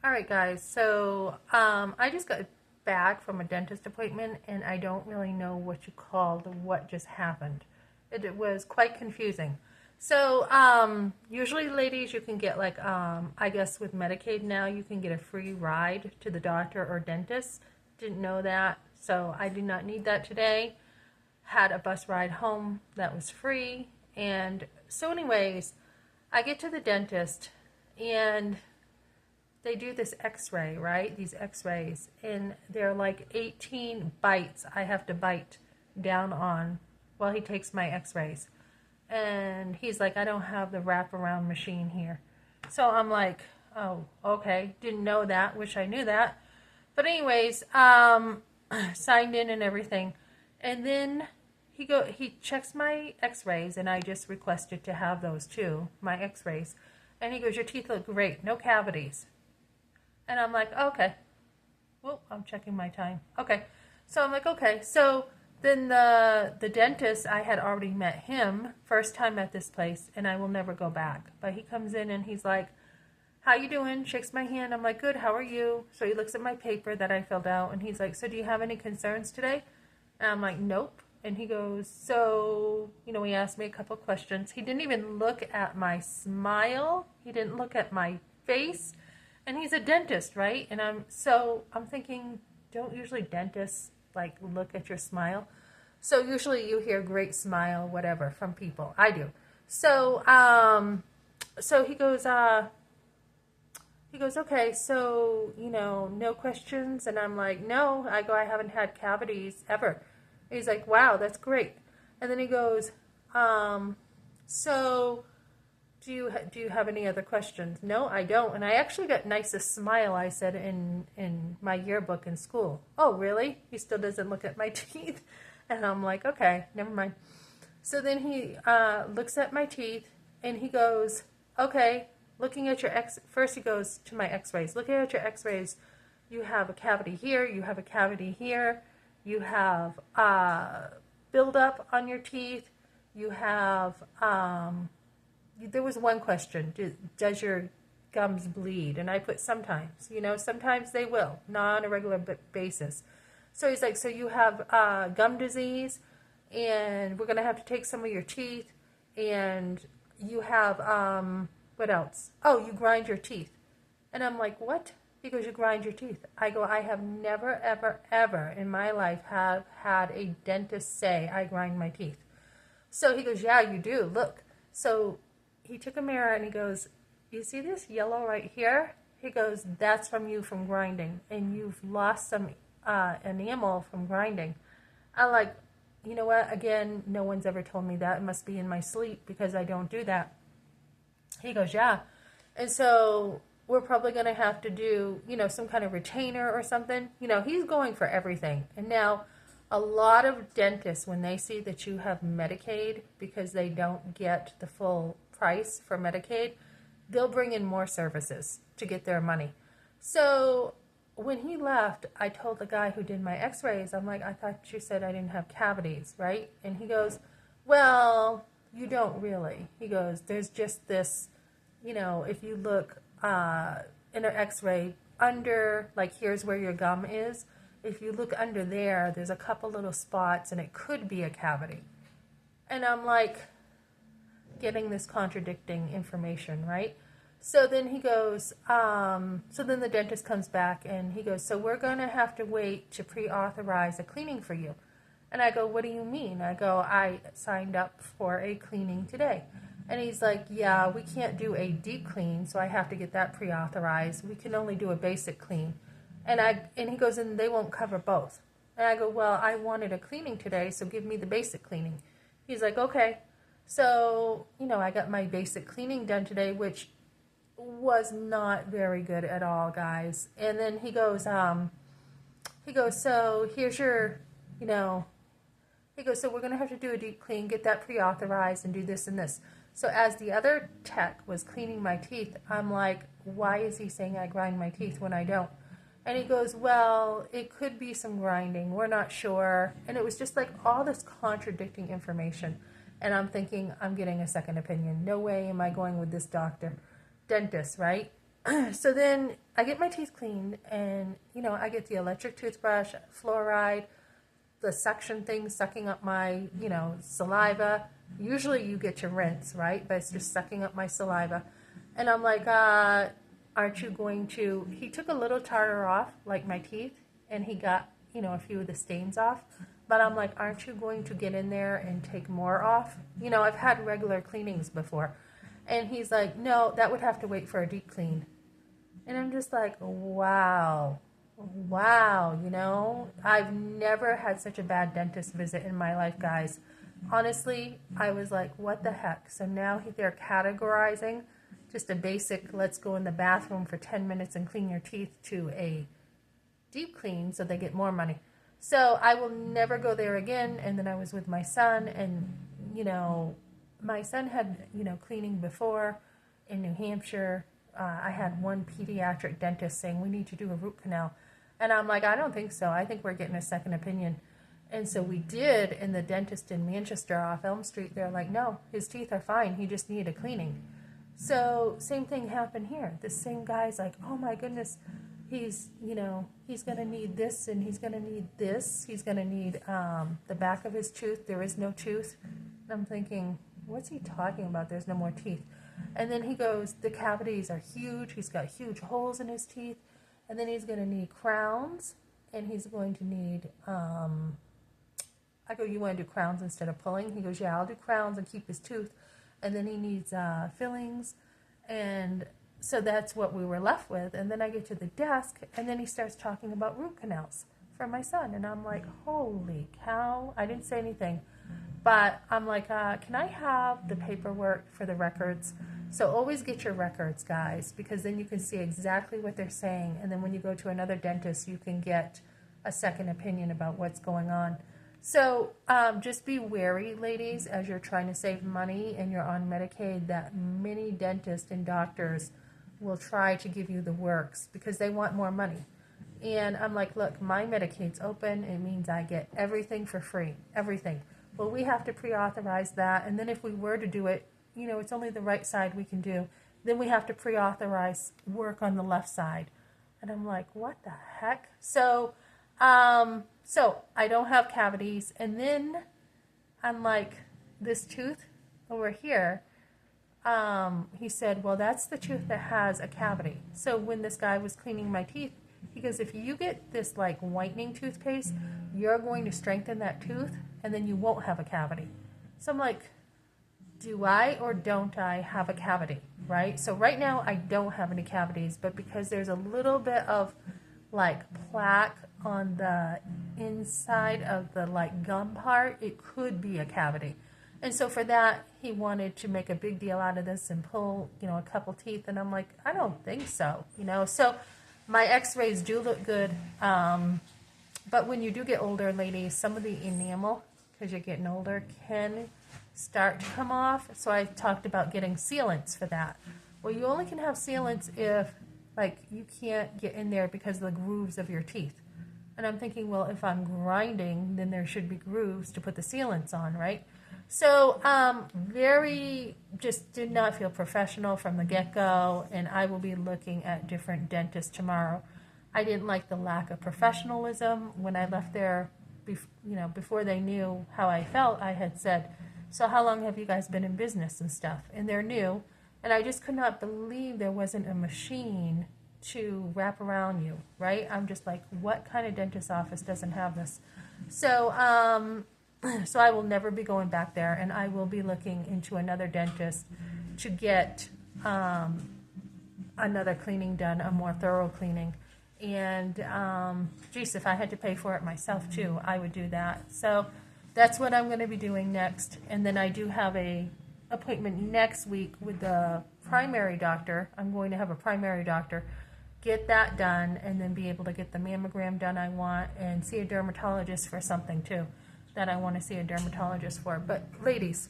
All right, guys. So I just got back from a dentist appointment, and I don't really know what you call what just happened. It was quite confusing. So usually, ladies, you can get like I guess with Medicaid now, you can get a free ride to the doctor or dentist. Didn't know that, so I did not need that today. Had a bus ride home that was free, and so anyways, I get to the dentist and they do this x-ray, right? These x-rays, and they're like 18 bites I have to bite down on while he takes my x-rays. And he's like, I don't have the wraparound machine here. So I'm like, oh, okay. Didn't know that. Wish I knew that. But anyways, signed in and everything. And then he checks my x-rays, and I just requested to have those too, my x-rays. And he goes, your teeth look great. No cavities. And I'm like, okay. Well, I'm checking my time. Okay. So I'm like, okay. So then the dentist, I had already met him, first time at this place, and I will never go back. But he comes in and he's like, how you doing? Shakes my hand. I'm like, good. How are you? So he looks at my paper that I filled out, and he's like, so do you have any concerns today? And I'm like, nope. And he goes, so, he asked me a couple questions. He didn't even look at my smile. He didn't look at my face. And he's a dentist, right? And I'm thinking, don't usually dentists like look at your smile? So usually you hear great smile, whatever, from people. I do. So so he goes, okay, so no questions. And I'm like, no. I go, I haven't had cavities ever. And he's like, wow, that's great. And then he goes, so do you have any other questions? No, I don't. And I actually got nicest smile, I said, in my yearbook in school. Oh, really? He still doesn't look at my teeth? And I'm like, okay, never mind. So then he looks at my teeth, and he goes, okay, looking at first he goes to my x-rays. Looking at your x-rays, you have a cavity here, you have a cavity here, you have buildup on your teeth, you have... there was one question, does your gums bleed? And I put sometimes, sometimes they will, not on a regular basis. So he's like, so you have gum disease, and we're going to have to take some of your teeth, and you have, what else? Oh, you grind your teeth. And I'm like, what? He goes, you grind your teeth. I go, I have never, ever, ever in my life have had a dentist say I grind my teeth. So he goes, yeah, you do, look. So he took a mirror and he goes, you see this yellow right here? He goes, that's from grinding, and you've lost some enamel from grinding. I'm like, you know what? Again, no one's ever told me that. It must be in my sleep because I don't do that. He goes, yeah. And so we're probably going to have to do, some kind of retainer or something. He's going for everything. And now a lot of dentists, when they see that you have Medicaid because they don't get the full price for Medicaid, they'll bring in more services to get their money. So when he left, I told the guy who did my x-rays, I'm like, I thought you said I didn't have cavities, right? And he goes, well, you don't really. He goes, there's just this, if you look in an x-ray under, like here's where your gum is. If you look under there, there's a couple little spots, and it could be a cavity. And I'm like, getting this contradicting information, right? So then he goes, so then the dentist comes back, and he goes, so we're going to have to wait to pre-authorize a cleaning for you. And I go, what do you mean? I go, I signed up for a cleaning today. And he's like, yeah, we can't do a deep clean, so I have to get that pre-authorized. We can only do a basic clean. And he goes, and they won't cover both. And I go, well, I wanted a cleaning today, so give me the basic cleaning. He's like, okay. So, I got my basic cleaning done today, which was not very good at all, guys. And then he goes, so here's your, he goes, so we're going to have to do a deep clean, get that pre-authorized, and do this and this. So as the other tech was cleaning my teeth, I'm like, why is he saying I grind my teeth when I don't? And he goes, well, it could be some grinding. We're not sure. And it was just like all this contradicting information. And I'm thinking, I'm getting a second opinion. No way am I going with this dentist, right? So then I get my teeth cleaned, and I get the electric toothbrush, fluoride, the suction thing sucking up my saliva. Usually you get your rinse, right? But it's just sucking up my saliva. And I'm like, aren't you going to... He took a little tartar off, like my teeth, and he got a few of the stains off. But I'm like, aren't you going to get in there and take more off? I've had regular cleanings before. And he's like, no, that would have to wait for a deep clean. And I'm just like, wow, I've never had such a bad dentist visit in my life, guys. Honestly, I was like, what the heck? So now they're categorizing just a basic, let's go in the bathroom for 10 minutes and clean your teeth, to a deep clean, so they get more money. So I will never go there again. And then I was with my son, and, my son had, cleaning before in New Hampshire. I had one pediatric dentist saying, we need to do a root canal. And I'm like, I don't think so. I think we're getting a second opinion. And so we did, and the dentist in Manchester off Elm Street, they're like, no, his teeth are fine. He just needed a cleaning. So same thing happened here. The same guy's like, oh my goodness, he's going to need this, and he's going to need this. He's going to need the back of his tooth. There is no tooth. And I'm thinking, what's he talking about? There's no more teeth. And then he goes, the cavities are huge. He's got huge holes in his teeth. And then he's going to need crowns. And he's going to need, I go, you want to do crowns instead of pulling? He goes, yeah, I'll do crowns and keep his tooth. And then he needs fillings. And so that's what we were left with. And then I get to the desk, and then he starts talking about root canals for my son. And I'm like, holy cow. I didn't say anything. But I'm like, can I have the paperwork for the records? So always get your records, guys, because then you can see exactly what they're saying. And then when you go to another dentist, you can get a second opinion about what's going on. So just be wary, ladies, as you're trying to save money and you're on Medicaid, that many dentists and doctors will try to give you the works because they want more money. And I'm like, look, my Medicaid's open. It means I get everything for free, everything. Well, we have to pre-authorize that. And then if we were to do it, it's only the right side we can do. Then we have to pre-authorize work on the left side. And I'm like, what the heck? So I don't have cavities. And then I'm like, this tooth over here, he said, well, that's the tooth that has a cavity. So when this guy was cleaning my teeth, he goes, if you get this like whitening toothpaste, you're going to strengthen that tooth, and then you won't have a cavity. So I'm like, do I or don't I have a cavity, right? So right now I don't have any cavities, but because there's a little bit of like plaque on the inside of the like gum part, it could be a cavity. And so for that, he wanted to make a big deal out of this and pull, a couple teeth. And I'm like, I don't think so, So my x-rays do look good. But when you do get older, ladies, some of the enamel, because you're getting older, can start to come off. So I talked about getting sealants for that. Well, you only can have sealants if, like, you can't get in there because of the grooves of your teeth. And I'm thinking, well, if I'm grinding, then there should be grooves to put the sealants on, right? So just did not feel professional from the get-go, and I will be looking at different dentists tomorrow. I didn't like the lack of professionalism. When I left there, before they knew how I felt, I had said, so how long have you guys been in business and stuff? And they're new, and I just could not believe there wasn't a machine to wrap around you, right? I'm just like, what kind of dentist office doesn't have this? So I will never be going back there, and I will be looking into another dentist to get another cleaning done, a more thorough cleaning. And geez, if I had to pay for it myself too, I would do that. So that's what I'm going to be doing next. And then I do have a appointment next week with the primary doctor. I'm going to have a primary doctor, get that done, and then be able to get the mammogram done I want, and see a dermatologist for something too that I want to see a dermatologist for. But ladies,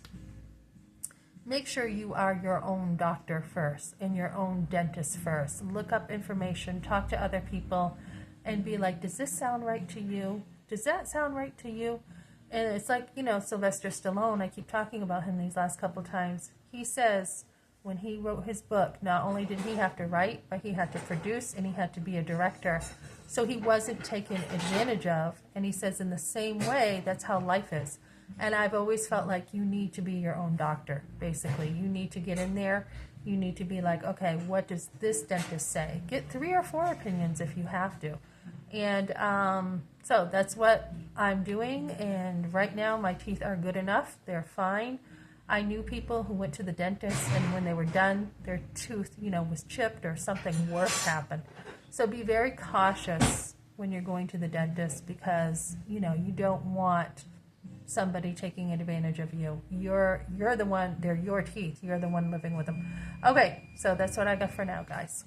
make sure you are your own doctor first and your own dentist first. Look up information, talk to other people, and be like, does this sound right to you? Does that sound right to you? And it's like, Sylvester Stallone, I keep talking about him these last couple times. He says, when he wrote his book, not only did he have to write, but he had to produce and he had to be a director. So he wasn't taken advantage of. And he says in the same way, that's how life is. And I've always felt like you need to be your own doctor, basically. You need to get in there. You need to be like, okay, what does this dentist say? Get 3 or 4 opinions if you have to. And so that's what I'm doing. And right now my teeth are good enough. They're fine. I knew people who went to the dentist and when they were done, their tooth, was chipped or something worse happened. So be very cautious when you're going to the dentist because, you don't want somebody taking advantage of you. You're the one, they're your teeth. You're the one living with them. Okay, so that's what I got for now, guys.